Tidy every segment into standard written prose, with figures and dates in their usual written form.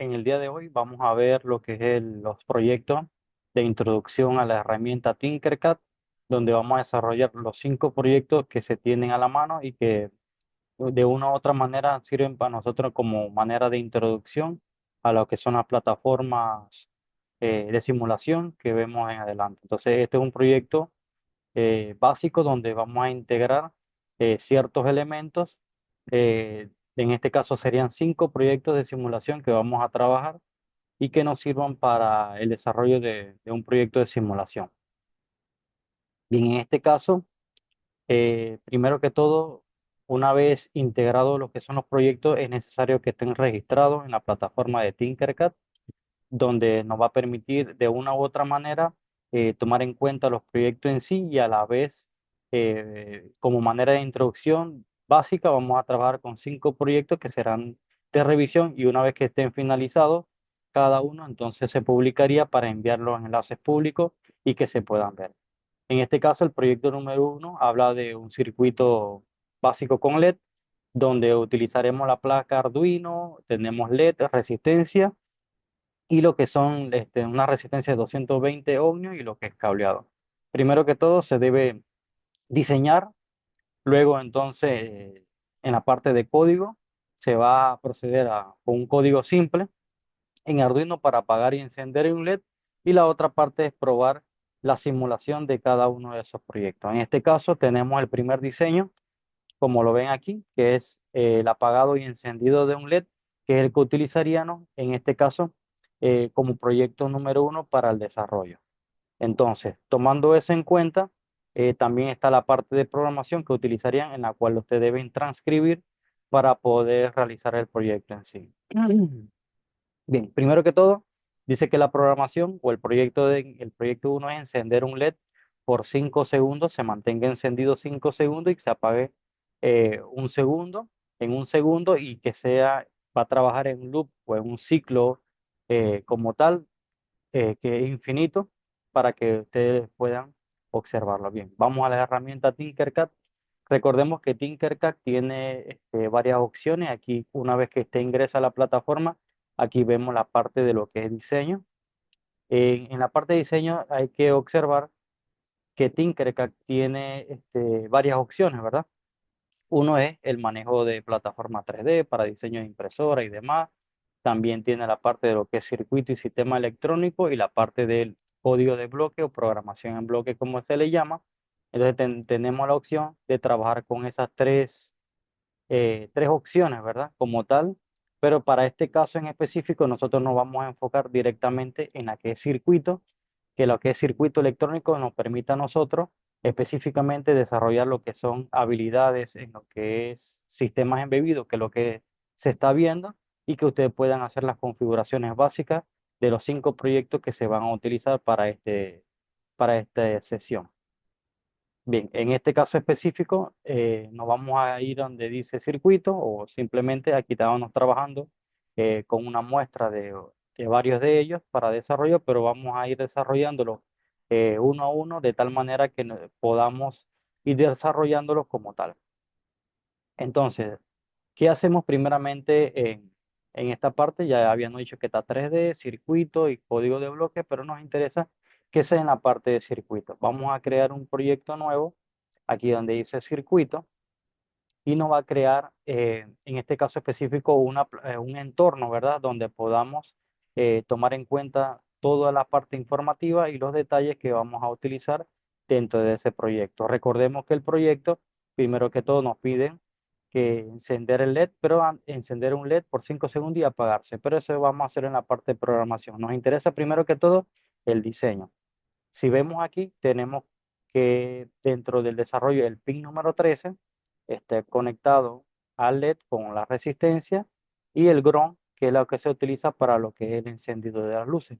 en el día de hoy vamos a ver lo que es los proyectos de introducción a la herramienta Tinkercad, donde vamos a desarrollar los 5 proyectos que se tienen a la mano y que de una u otra manera sirven para nosotros como manera de introducción a lo que son las plataformas de simulación que vemos en adelante. Entonces, este es un proyecto básico donde vamos a integrar ciertos elementos. En este caso serían 5 proyectos de simulación que vamos a trabajar y que nos sirvan para el desarrollo de un proyecto de simulación. Bien, en este caso, primero que todo, una vez integrados lo que son los proyectos, es necesario que estén registrados en la plataforma de Tinkercad, donde nos va a permitir de una u otra manera tomar en cuenta los proyectos en sí y a la vez, como manera de introducción básica, vamos a trabajar con 5 proyectos que serán de revisión y una vez que estén finalizados, cada uno entonces se publicaría para enviarlos en enlaces públicos y que se puedan ver. En este caso, el proyecto número 1 habla de un circuito básico con LED, donde utilizaremos la placa Arduino, tenemos LED, resistencia y lo que son una resistencia de 220 ohmios y lo que es cableado. Primero que todo se debe diseñar, luego entonces en la parte de código se va a proceder con un código simple en Arduino para apagar y encender un LED y la otra parte es probar la simulación de cada uno de esos proyectos. En este caso tenemos el primer diseño, como lo ven aquí, que es el apagado y encendido de un LED, que es el que utilizaríamos en este caso como proyecto número 1 para el desarrollo. Entonces, tomando eso en cuenta, también está la parte de programación que utilizarían en la cual ustedes deben transcribir para poder realizar el proyecto en sí. Bien, primero que todo, dice que la programación o el proyecto 1 es encender un LED por 5 segundos, se mantenga encendido 5 segundos y que se apague un segundo, en un segundo y que va a trabajar en un loop o en un ciclo como tal, que es infinito para que ustedes puedan observarlo bien. Vamos a la herramienta Tinkercad. Recordemos que Tinkercad tiene varias opciones. Aquí, una vez que usted ingresa a la plataforma, aquí vemos la parte de lo que es diseño. En la parte de diseño hay que observar que Tinkercad tiene varias opciones, ¿verdad? Uno es el manejo de plataforma 3D para diseño de impresora y demás. También tiene la parte de lo que es circuito y sistema electrónico y la parte del código de bloque o programación en bloque, como se le llama. Entonces tenemos la opción de trabajar con esas tres opciones, ¿verdad? Como tal. Pero para este caso en específico, nosotros nos vamos a enfocar directamente en la que es circuito, que lo que es circuito electrónico nos permite a nosotros específicamente desarrollar lo que son habilidades en lo que es sistemas embebidos, que es lo que se está viendo, y que ustedes puedan hacer las configuraciones básicas de los 5 proyectos que se van a utilizar para esta sesión. Bien, en este caso específico, nos vamos a ir donde dice circuito o simplemente aquí estábamos trabajando con una muestra de varios de ellos para desarrollo, pero vamos a ir desarrollándolo uno a uno de tal manera que podamos ir desarrollándolos como tal. Entonces, ¿qué hacemos primeramente en esta parte? Ya habíamos dicho que está 3D, circuito y código de bloque, pero nos interesa que sea en la parte de circuito. Vamos a crear un proyecto nuevo, aquí donde dice circuito, y nos va a crear, en este caso específico, un entorno, ¿verdad? Donde podamos tomar en cuenta toda la parte informativa y los detalles que vamos a utilizar dentro de ese proyecto. Recordemos que el proyecto, primero que todo, nos piden que encender el LED, pero encender un LED por 5 segundos y apagarse. Pero eso vamos a hacer en la parte de programación. Nos interesa primero que todo el diseño. Si vemos aquí, tenemos que dentro del desarrollo el pin número 13 esté conectado al LED con la resistencia y el ground, que es lo que se utiliza para lo que es el encendido de las luces.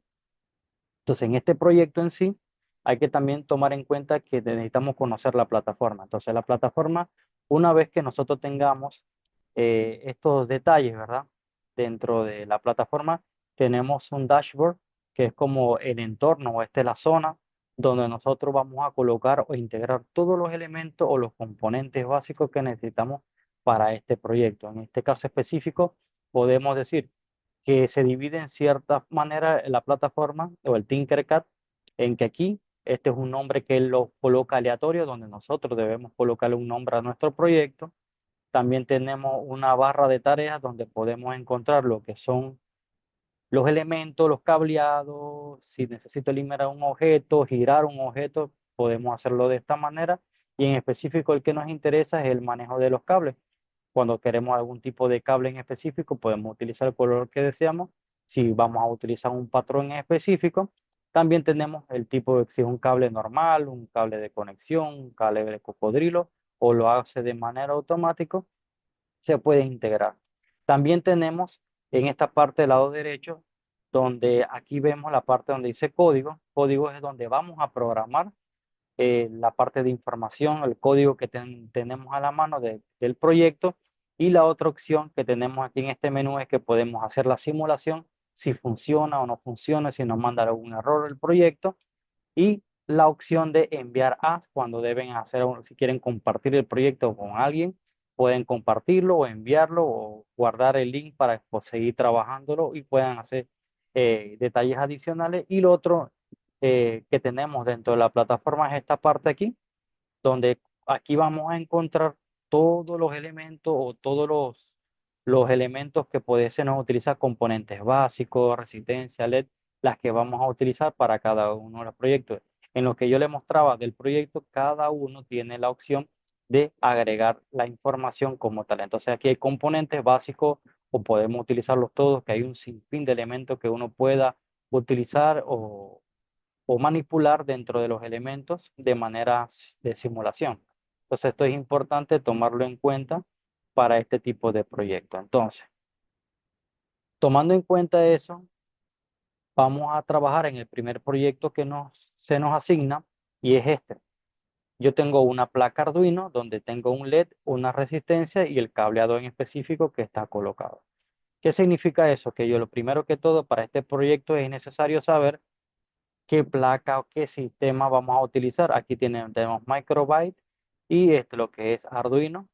Entonces, en este proyecto en sí, hay que también tomar en cuenta que necesitamos conocer la plataforma. Entonces, la plataforma, una vez que nosotros tengamos estos detalles, ¿verdad? Dentro de la plataforma, tenemos un dashboard que es como el entorno o esta es la zona donde nosotros vamos a colocar o integrar todos los elementos o los componentes básicos que necesitamos para este proyecto. En este caso específico, podemos decir que se divide en cierta manera la plataforma o el Tinkercad, en que aquí este es un nombre que él lo coloca aleatorio, donde nosotros debemos colocarle un nombre a nuestro proyecto. También tenemos una barra de tareas donde podemos encontrar lo que son los elementos, los cableados. Si necesito eliminar un objeto, girar un objeto, podemos hacerlo de esta manera. Y en específico el que nos interesa es el manejo de los cables. Cuando queremos algún tipo de cable en específico, podemos utilizar el color que deseamos. Si vamos a utilizar un patrón en específico, también tenemos el tipo de si es un cable normal, un cable de conexión, un cable de cocodrilo, o lo hace de manera automática, se puede integrar. También tenemos en esta parte del lado derecho, donde aquí vemos la parte donde dice código. Código es donde vamos a programar la parte de información, el código que tenemos a la mano del proyecto. Y la otra opción que tenemos aquí en este menú es que podemos hacer la simulación, si funciona o no funciona, si nos manda algún error el proyecto. Y la opción de enviar a cuando deben hacer, si quieren compartir el proyecto con alguien, pueden compartirlo o enviarlo o guardar el link para pues, seguir trabajándolo y puedan hacer detalles adicionales. Y lo otro que tenemos dentro de la plataforma es esta parte aquí, donde aquí vamos a encontrar todos los elementos o todos los elementos que pudiesen utilizar, componentes básicos, resistencia, LED, las que vamos a utilizar para cada uno de los proyectos. En lo que yo le mostraba del proyecto, cada uno tiene la opción de agregar la información como tal. Entonces aquí hay componentes básicos o podemos utilizarlos todos, que hay un sinfín de elementos que uno pueda utilizar o manipular dentro de los elementos de manera de simulación. Entonces, esto es importante tomarlo en cuenta para este tipo de proyecto. Entonces, tomando en cuenta eso, vamos a trabajar en el primer proyecto que se nos asigna y es este. Yo tengo una placa Arduino donde tengo un LED, una resistencia y el cableado en específico que está colocado. ¿Qué significa eso? Que yo lo primero que todo para este proyecto es necesario saber qué placa o qué sistema vamos a utilizar. Aquí tenemos Microbyte y lo que es Arduino,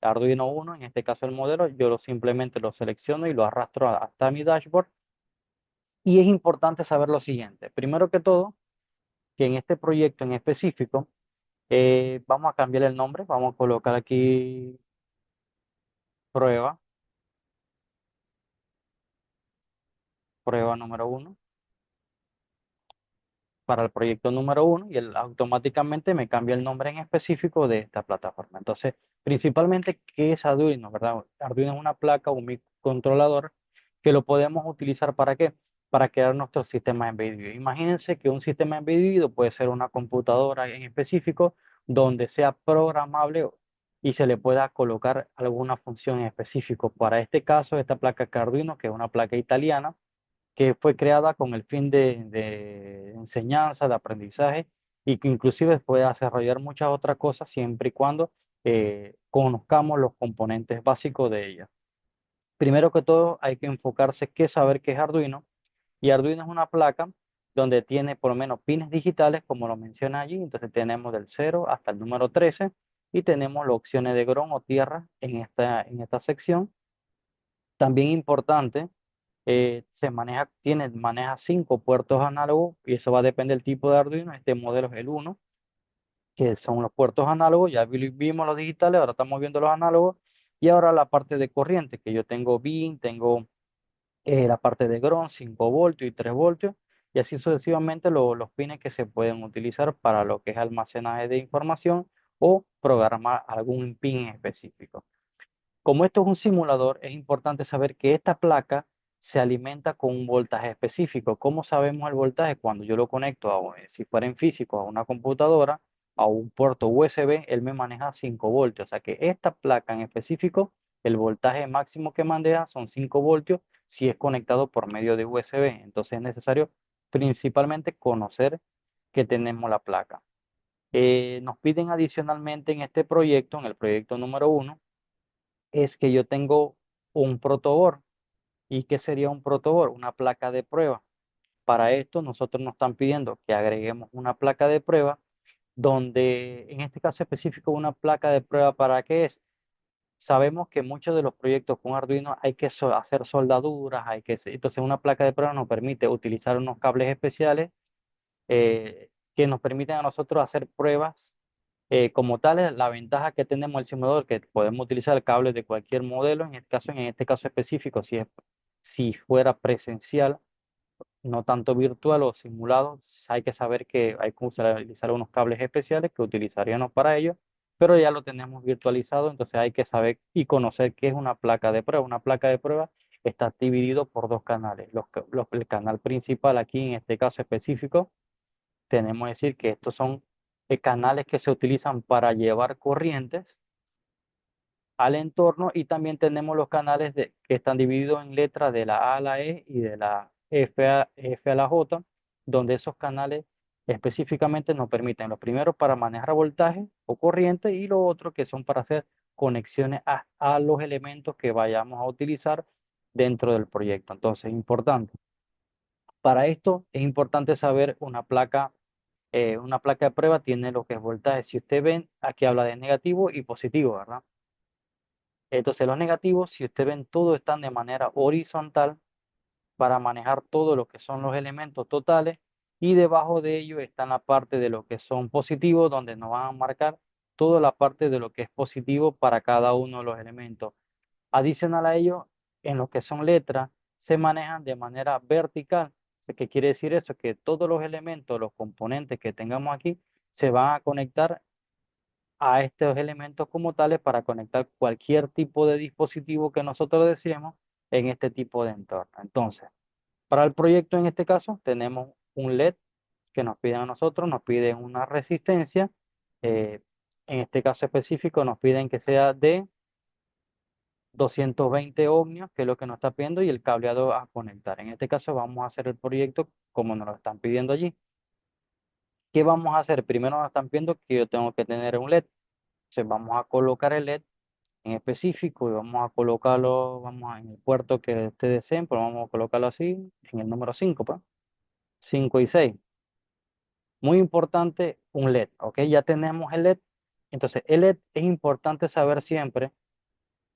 Arduino 1, en este caso el modelo, yo simplemente lo selecciono y lo arrastro hasta mi dashboard. Y es importante saber lo siguiente. Primero que todo, que en este proyecto en específico, vamos a cambiar el nombre, vamos a colocar aquí prueba, prueba número 1. Para el proyecto número 1 y él automáticamente me cambia el nombre en específico de esta plataforma. Entonces, principalmente, ¿qué es Arduino, verdad? Arduino es una placa, un microcontrolador que lo podemos utilizar ¿para qué? Para crear nuestro sistema embebido. Imagínense que un sistema embebido puede ser una computadora en específico donde sea programable y se le pueda colocar alguna función en específico. Para este caso, esta placa que Arduino, que es una placa italiana, que fue creada con el fin de enseñanza, de aprendizaje y que inclusive puede desarrollar muchas otras cosas siempre y cuando conozcamos los componentes básicos de ella. Primero que todo hay que enfocarse que saber qué es Arduino y Arduino es una placa donde tiene por lo menos pines digitales como lo menciona allí, entonces tenemos del 0 hasta el número 13 y tenemos las opciones de ground o tierra en esta sección. También importante maneja 5 puertos análogos y eso va a depender del tipo de Arduino. Este modelo es el 1, que son los puertos análogos. Ya vimos los digitales, ahora estamos viendo los análogos. Y ahora la parte de corriente, que yo tengo BIN, tengo la parte de ground, 5 voltios y 3 voltios. Y así sucesivamente los pines que se pueden utilizar para lo que es almacenaje de información o programar algún pin en específico. Como esto es un simulador, es importante saber que esta placa se alimenta con un voltaje específico. ¿Cómo sabemos el voltaje? Cuando yo lo conecto, si fuera en físico, a una computadora, a un puerto USB, él me maneja 5 voltios. O sea que esta placa en específico, el voltaje máximo que maneja son 5 voltios si es conectado por medio de USB. Entonces es necesario principalmente conocer que tenemos la placa. Nos piden adicionalmente en este proyecto, en el proyecto número 1, es que yo tengo un protoboard. ¿Y qué sería un protoboard? Una placa de prueba. Para esto nosotros nos están pidiendo que agreguemos una placa de prueba donde en este caso específico una placa de prueba ¿para qué es? sabemos que muchos de los proyectos con Arduino hay que hacer soldaduras, entonces una placa de prueba nos permite utilizar unos cables especiales que nos permiten a nosotros hacer pruebas como tales. La ventaja que tenemos el simulador, que podemos utilizar cables de cualquier modelo, en este caso específico, si fuera presencial, no tanto virtual o simulado, hay que saber que hay que utilizar unos cables especiales que utilizaríamos para ello, pero ya lo tenemos virtualizado, entonces hay que saber y conocer qué es una placa de prueba. Una placa de prueba está dividido por dos canales. El canal principal aquí, en este caso específico, tenemos que decir que estos son canales que se utilizan para llevar corrientes al entorno, y también tenemos los canales que están divididos en letras de la A a la E y de la F a la J, donde esos canales específicamente nos permiten los primeros para manejar voltaje o corriente, y los otros que son para hacer conexiones a los elementos que vayamos a utilizar dentro del proyecto. Entonces, importante. Para esto es importante saber una placa de prueba tiene lo que es voltaje. Si usted ven, aquí habla de negativo y positivo, ¿verdad? Entonces los negativos, si ustedes ven, todos están de manera horizontal para manejar todo lo que son los elementos totales, y debajo de ellos está la parte de lo que son positivos, donde nos van a marcar toda la parte de lo que es positivo para cada uno de los elementos. Adicional a ello, en lo que son letras, se manejan de manera vertical. ¿Qué quiere decir eso? Que todos los elementos, los componentes que tengamos aquí, se van a conectar a estos elementos como tales para conectar cualquier tipo de dispositivo que nosotros deseemos en este tipo de entorno. Entonces, para el proyecto en este caso tenemos un LED que nos piden a nosotros, nos piden una resistencia, eh, en este caso específico nos piden que sea de 220 ohmios, que es lo que nos está pidiendo, y el cableado a conectar. En este caso vamos a hacer el proyecto como nos lo están pidiendo allí. ¿Qué vamos a hacer? Primero nos están pidiendo que yo tengo que tener un LED. Entonces vamos a colocar el LED en específico y vamos a colocarlo, en el puerto que ustedes deseen, pero vamos a colocarlo así, en el número 5, pues. 5 y 6. Muy importante, un LED, ¿ok? Ya tenemos el LED. Entonces, el LED es importante saber siempre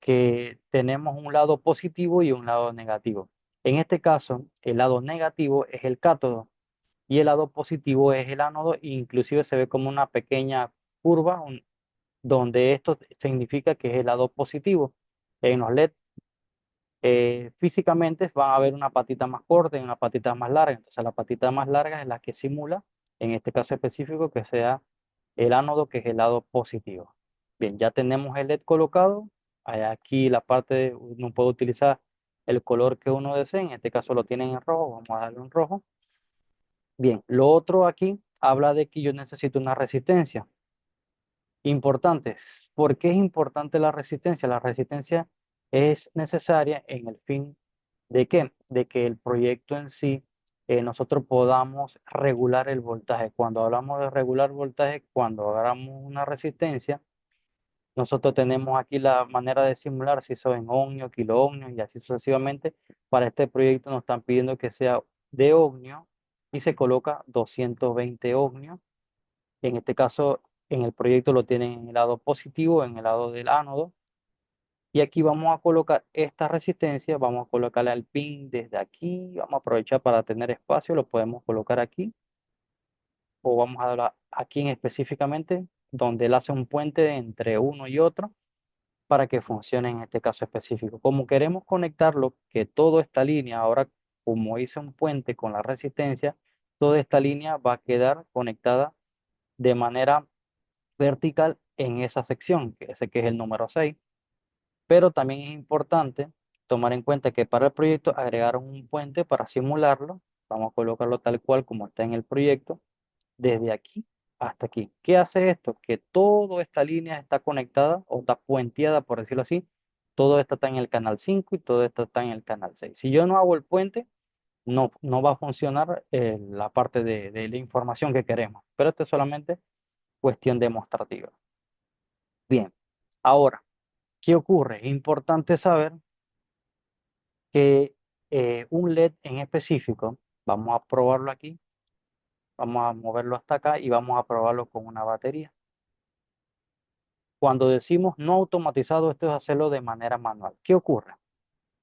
que tenemos un lado positivo y un lado negativo. En este caso, el lado negativo es el cátodo y el lado positivo es el ánodo, e inclusive se ve como una pequeña curva donde esto significa que es el lado positivo. En los LED físicamente van a haber una patita más corta y una patita más larga. Entonces la patita más larga es la que simula, en este caso específico, que sea el ánodo, que es el lado positivo. Bien, ya tenemos el LED colocado. Aquí la uno puede utilizar el color que uno desee. En este caso lo tienen en rojo. Vamos a darlo en rojo. Bien, lo otro aquí habla de que yo necesito una resistencia. Importante. ¿Por qué es importante la resistencia? La resistencia es necesaria en el fin de qué, de que el proyecto en sí, nosotros podamos regular el voltaje. Cuando hablamos de regular voltaje, cuando hagamos una resistencia, nosotros tenemos aquí la manera de simular si son en ohmios, kiloohmios y así sucesivamente. Para este proyecto nos están pidiendo que sea de ohmio y se coloca 220 ohmios. En este caso, en el proyecto lo tienen en el lado positivo, en el lado del ánodo. Y aquí vamos a colocar esta resistencia, vamos a colocarle al pin desde aquí, vamos a aprovechar para tener espacio, lo podemos colocar aquí, o vamos a darlo aquí específicamente, donde él hace un puente entre uno y otro para que funcione en este caso específico. Como queremos conectarlo, que toda esta línea, ahora como hice un puente con la resistencia, toda esta línea va a quedar conectada de manera vertical en esa sección, que ese que es el número 6. Pero también es importante tomar en cuenta que para el proyecto agregaron un puente para simularlo. Vamos a colocarlo tal cual como está en el proyecto, desde aquí hasta aquí. ¿Qué hace esto? Que toda esta línea está conectada o está puenteada, por decirlo así. Todo esto está en el canal 5 y todo esto está en el canal 6. Si yo no hago el puente, no va a funcionar la parte de la información que queremos. Pero esto es solamente cuestión demostrativa. Bien, ahora, ¿qué ocurre? Es importante saber que un LED en específico, vamos a probarlo aquí, vamos a moverlo hasta acá y vamos a probarlo con una batería. Cuando decimos no automatizado, esto es hacerlo de manera manual. ¿Qué ocurre?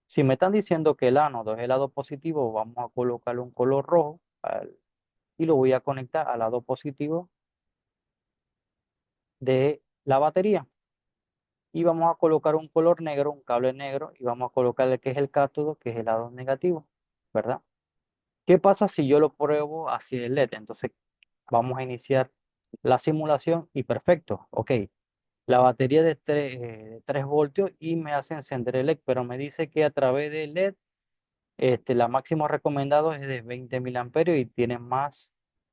Si me están diciendo que el ánodo es el lado positivo, vamos a colocarle un color rojo y lo voy a conectar al lado positivo de la batería. Y vamos a colocar un color negro, un cable negro, y vamos a colocarle que es el cátodo, que es el lado negativo, ¿verdad? ¿Qué pasa si yo lo pruebo hacia el LED? Entonces vamos a iniciar la simulación y perfecto, ok. La batería de 3 voltios y me hace encender el LED, pero me dice que a través del LED la máximo recomendado es de 20 mil amperios y tiene más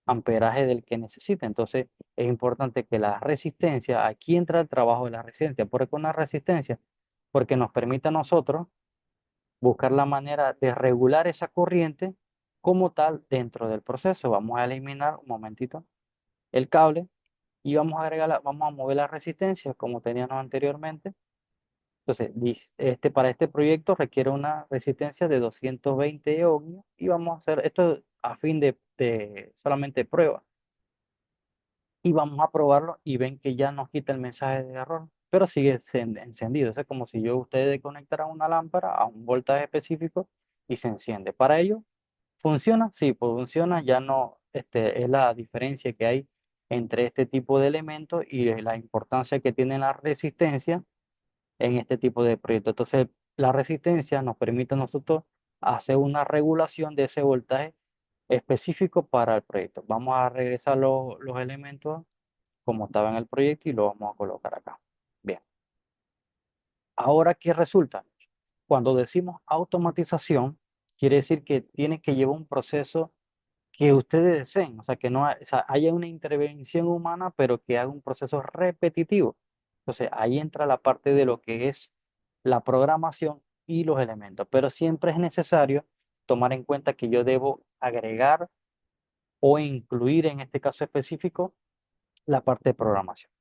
amperaje del que necesita. Entonces, es importante que la resistencia, aquí entra el trabajo de la resistencia. ¿Por qué una resistencia? Porque nos permite a nosotros buscar la manera de regular esa corriente como tal dentro del proceso. Vamos a eliminar un momentito el cable y vamos a agregar, vamos a mover la resistencia como teníamos anteriormente. Entonces, para este proyecto requiere una resistencia de 220 ohmios y vamos a hacer esto a fin de solamente prueba. Y vamos a probarlo y ven que ya nos quita el mensaje de error, pero sigue encendido. Es como si yo ustedes conectaran una lámpara a un voltaje específico y se enciende. Para ello, ¿funciona? Sí, pues funciona. Ya no, es la diferencia que hay entre este tipo de elementos y la importancia que tiene la resistencia en este tipo de proyectos. Entonces, la resistencia nos permite a nosotros hacer una regulación de ese voltaje específico para el proyecto. Vamos a regresar los elementos como estaba en el proyecto y lo vamos a colocar acá. Bien, ahora, ¿qué resulta? Cuando decimos automatización, quiere decir que tiene que llevar un proceso que ustedes deseen, o sea, que no o sea, haya una intervención humana, pero que haga un proceso repetitivo. Entonces, ahí entra la parte de lo que es la programación y los elementos, pero siempre es necesario tomar en cuenta que yo debo agregar o incluir en este caso específico la parte de programación.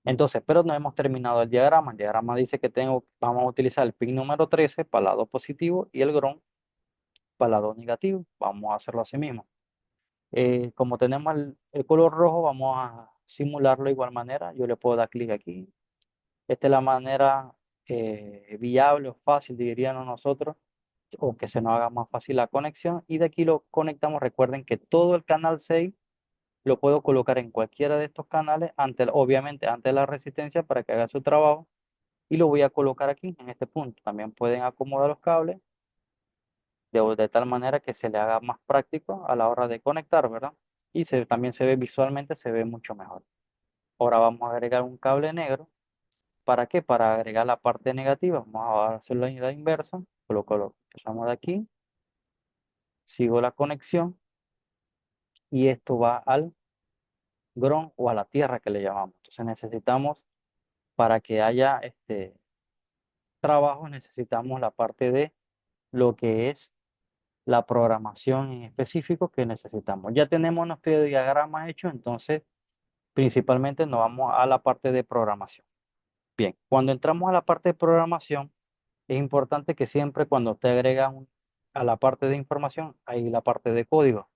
Entonces, pero no hemos terminado el diagrama. El diagrama dice que vamos a utilizar el pin número 13 para el lado positivo y el ground para el lado negativo. Vamos a hacerlo así mismo. Como tenemos el color rojo, vamos a simularlo de igual manera. Yo le puedo dar clic aquí. Esta es la manera viable o fácil, diríamos nosotros, o que se nos haga más fácil la conexión. Y de aquí lo conectamos. Recuerden que todo el canal 6 lo puedo colocar en cualquiera de estos canales, obviamente ante la resistencia para que haga su trabajo. Y lo voy a colocar aquí, en este punto. También pueden acomodar los cables de tal manera que se le haga más práctico a la hora de conectar, ¿verdad? Y también se ve visualmente, se ve mucho mejor. Ahora vamos a agregar un cable negro. ¿Para qué? Para agregar la parte negativa. Vamos a hacerlo en la inversa. Lo empezamos de aquí. Sigo la conexión. Y esto va al ground o a la tierra que le llamamos. Entonces necesitamos, para que haya trabajo, necesitamos la parte de lo que es la programación en específico que necesitamos. Ya tenemos nuestro diagrama hecho, entonces principalmente nos vamos a la parte de programación. Bien, cuando entramos a la parte de programación, es importante que siempre cuando usted agrega a la parte de información, hay la parte de código.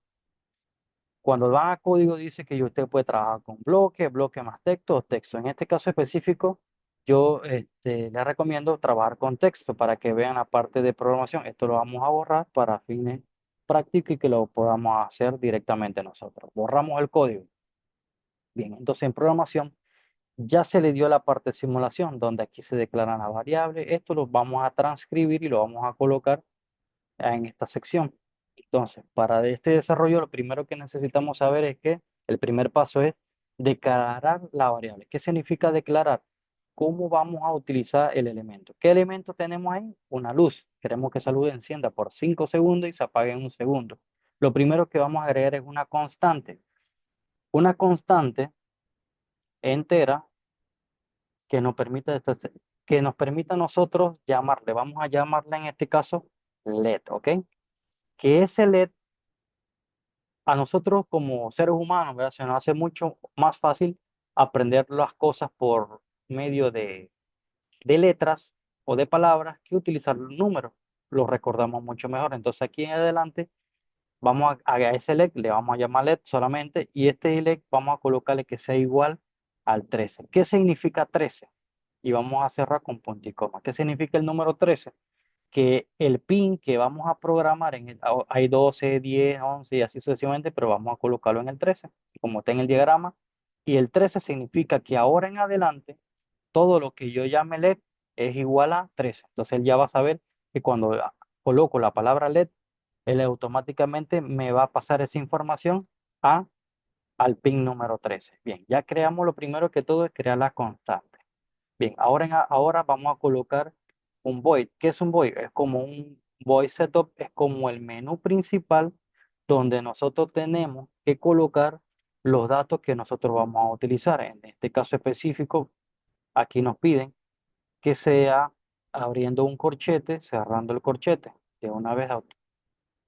Cuando van a código dice que usted puede trabajar con bloque más texto o texto. En este caso específico, yo le recomiendo trabajar con texto para que vean la parte de programación. Esto lo vamos a borrar para fines prácticos y que lo podamos hacer directamente nosotros. Borramos el código. Bien, entonces en programación ya se le dio la parte de simulación, donde aquí se declaran las variables. Esto lo vamos a transcribir y lo vamos a colocar en esta sección. Entonces, para este desarrollo, lo primero que necesitamos saber es que el primer paso es declarar la variable. ¿Qué significa declarar? ¿Cómo vamos a utilizar el elemento? ¿Qué elemento tenemos ahí? Una luz. Queremos que esa luz encienda por 5 segundos y se apague en un segundo. Lo primero que vamos a agregar es una constante. Una constante entera que nos permita, que nos permita a nosotros llamarle. Vamos a llamarle en este caso LED, ¿ok? Que ese LED a nosotros como seres humanos, ¿verdad? Se nos hace mucho más fácil aprender las cosas por medio de letras o de palabras que utilizar números. Lo recordamos mucho mejor. Entonces aquí en adelante a ese LED, le vamos a llamar LED solamente y este LED vamos a colocarle que sea igual al 13. ¿Qué significa 13? Y vamos a cerrar con punto y coma. ¿Qué significa el número 13? Que el pin que vamos a programar hay 12, 10, 11 y así sucesivamente, pero vamos a colocarlo en el 13, como está en el diagrama. Y el 13 significa que ahora en adelante, todo lo que yo llame LED es igual a 13. Entonces él ya va a saber que cuando coloco la palabra LED, él automáticamente me va a pasar esa información a, al pin número 13. Bien, ya creamos lo primero que todo es crear la constante. Bien, ahora vamos a colocar un void. ¿Qué es un void? Es como un void setup, es como el menú principal donde nosotros tenemos que colocar los datos que nosotros vamos a utilizar. En este caso específico, aquí nos piden que sea abriendo un corchete, cerrando el corchete de una vez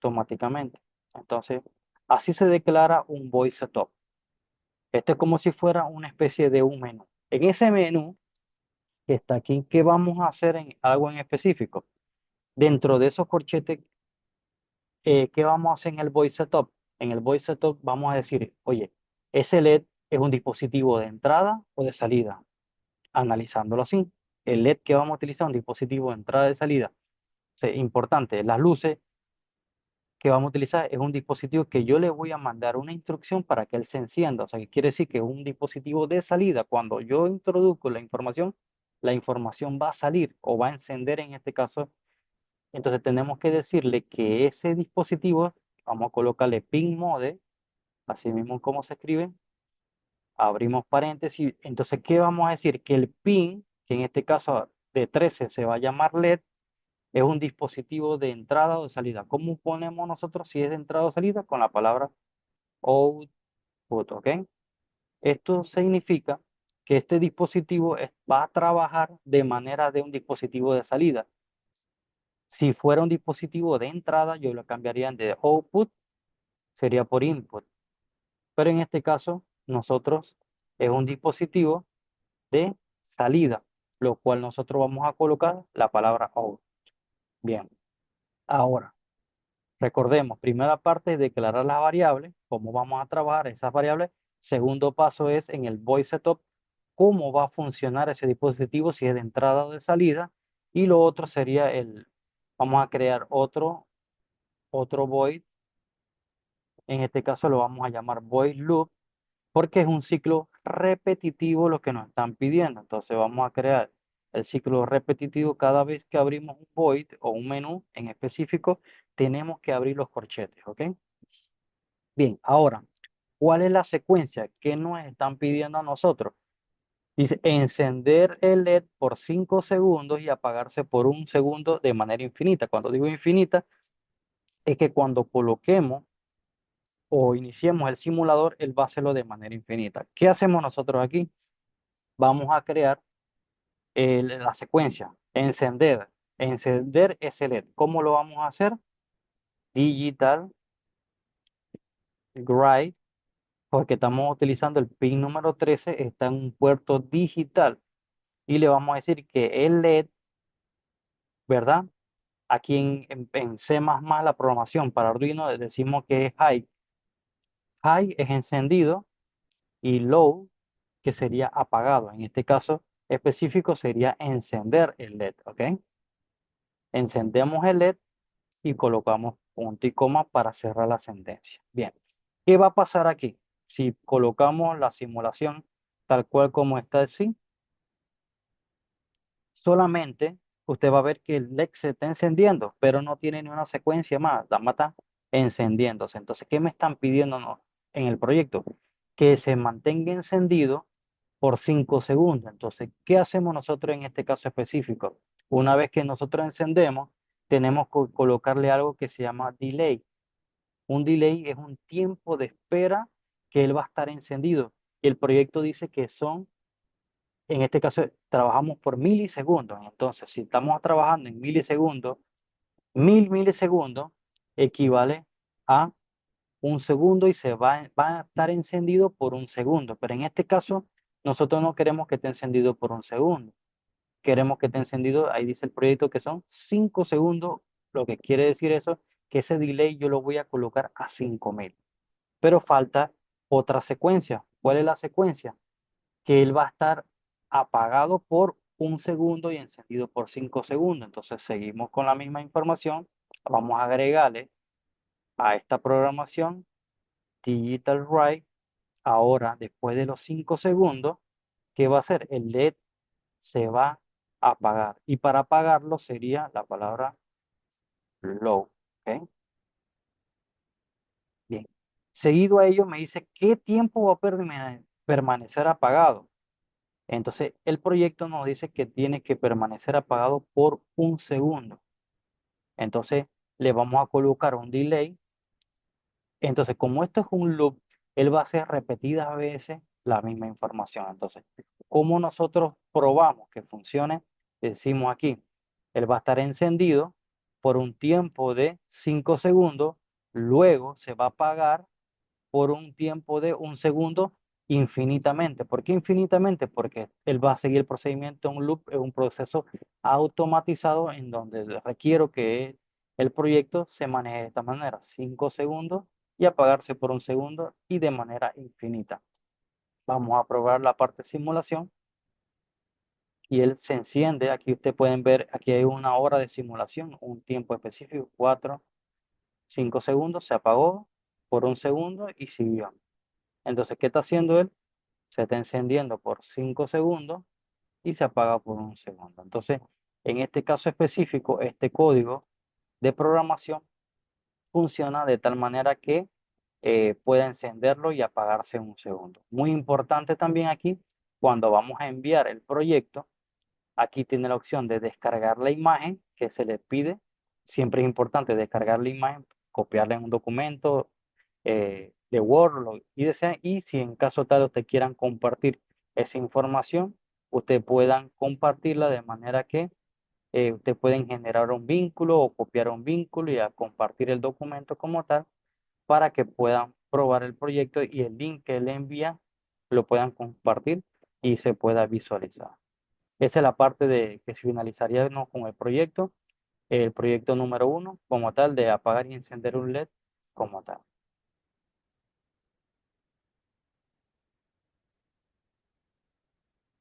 automáticamente. Entonces, así se declara un void setup. Este es como si fuera una especie de un menú. En ese menú que está aquí, ¿qué vamos a hacer en algo en específico? Dentro de esos corchetes, ¿qué vamos a hacer en el voice setup? En el voice setup vamos a decir, oye, ¿ese LED es un dispositivo de entrada o de salida? Analizándolo así, el LED que vamos a utilizar es un dispositivo de entrada y de salida. Importante, las luces que vamos a utilizar es un dispositivo que yo le voy a mandar una instrucción para que él se encienda. O sea, que quiere decir que es un dispositivo de salida. Cuando yo introduzco la información va a salir o va a encender en este caso. Entonces tenemos que decirle que ese dispositivo, vamos a colocarle pin mode, así mismo como se escribe, abrimos paréntesis. Entonces, ¿qué vamos a decir? Que el pin, que en este caso de 13 se va a llamar LED, es un dispositivo de entrada o de salida. ¿Cómo ponemos nosotros si es de entrada o salida? Con la palabra output, ¿ok? Esto significa que este dispositivo va a trabajar de manera de un dispositivo de salida. Si fuera un dispositivo de entrada, yo lo cambiaría de output, sería por input. Pero en este caso, nosotros es un dispositivo de salida, lo cual nosotros vamos a colocar la palabra out. Bien, ahora, recordemos, primera parte es declarar las variables, cómo vamos a trabajar esas variables. Segundo paso es en el void setup, cómo va a funcionar ese dispositivo, si es de entrada o de salida. Y lo otro sería vamos a crear otro void. En este caso lo vamos a llamar void loop porque es un ciclo repetitivo lo que nos están pidiendo. Entonces vamos a crear el ciclo repetitivo cada vez que abrimos un void o un menú en específico, tenemos que abrir los corchetes, ¿ok? Bien, ahora, ¿cuál es la secuencia que nos están pidiendo a nosotros? Dice, encender el LED por 5 segundos y apagarse por 1 segundo de manera infinita. Cuando digo infinita, es que cuando coloquemos o iniciemos el simulador, él va a hacerlo de manera infinita. ¿Qué hacemos nosotros aquí? Vamos a crear la secuencia, encender ese LED. ¿Cómo lo vamos a hacer? Digital Write, porque estamos utilizando el pin número 13, está en un puerto digital. Y le vamos a decir que el LED, ¿verdad? Aquí en C++, la programación para Arduino, decimos que es high. High es encendido y low, que sería apagado. En este caso específico sería encender el LED, ¿ok? Encendemos el LED y colocamos punto y coma para cerrar la sentencia. Bien, ¿qué va a pasar aquí? Si colocamos la simulación tal cual como está así, solamente usted va a ver que el LED se está encendiendo, pero no tiene ni una secuencia más, la mata encendiéndose. Entonces, ¿qué me están pidiendo en el proyecto? Que se mantenga encendido por 5 segundos. Entonces, ¿qué hacemos nosotros en este caso específico? Una vez que nosotros encendemos, tenemos que colocarle algo que se llama delay. Un delay es un tiempo de espera que él va a estar encendido. Y el proyecto dice que son, en este caso, trabajamos por milisegundos. Entonces, si estamos trabajando en milisegundos, 1000 milisegundos equivale a 1 segundo y va a estar encendido por 1 segundo. Pero en este caso, nosotros no queremos que esté encendido por 1 segundo. Queremos que esté encendido, ahí dice el proyecto que son 5 segundos. Lo que quiere decir eso, que ese delay yo lo voy a colocar a 5000. Pero falta otra secuencia. ¿Cuál es la secuencia? que él va a estar apagado por 1 segundo y encendido por 5 segundos. Entonces seguimos con la misma información. Vamos a agregarle a esta programación Digital Write. Ahora, después de los 5 segundos, ¿qué va a hacer? El LED se va a apagar. Y para apagarlo sería la palabra low. ¿Ok? Bien. Seguido a ello me dice qué tiempo va a permanecer apagado. Entonces, el proyecto nos dice que tiene que permanecer apagado por 1 segundo. Entonces, le vamos a colocar un delay. Entonces, como esto es un loop, él va a hacer repetidas veces la misma información. Entonces, ¿cómo nosotros probamos que funcione? Decimos aquí, él va a estar encendido por un tiempo de 5 segundos, luego se va a apagar por un tiempo de 1 segundo infinitamente. ¿Por qué infinitamente? Porque él va a seguir el procedimiento, un loop, es un proceso automatizado en donde requiero que el proyecto se maneje de esta manera, 5 segundos y apagarse por 1 segundo y de manera infinita. Vamos a probar la parte simulación y él se enciende. Aquí ustedes pueden ver, aquí hay una hora de simulación, un tiempo específico, 4, 5 segundos, se apagó por 1 segundo y siguió. Entonces, ¿qué está haciendo él? Se está encendiendo por 5 segundos y se apaga por 1 segundo. Entonces, en este caso específico, este código de programación funciona de tal manera que pueda encenderlo y apagarse en 1 segundo. Muy importante también aquí, cuando vamos a enviar el proyecto, aquí tiene la opción de descargar la imagen que se le pide. Siempre es importante descargar la imagen, copiarla en un documento de Word y desea, y si en caso tal usted quieran compartir esa información, usted puedan compartirla de manera que usted pueden generar un vínculo o copiar un vínculo y a compartir el documento como tal para que puedan probar el proyecto y el link que le envía lo puedan compartir y se pueda visualizar. Esa es la parte de que se finalizaría, ¿no?, con el proyecto número 1 como tal de apagar y encender un LED como tal.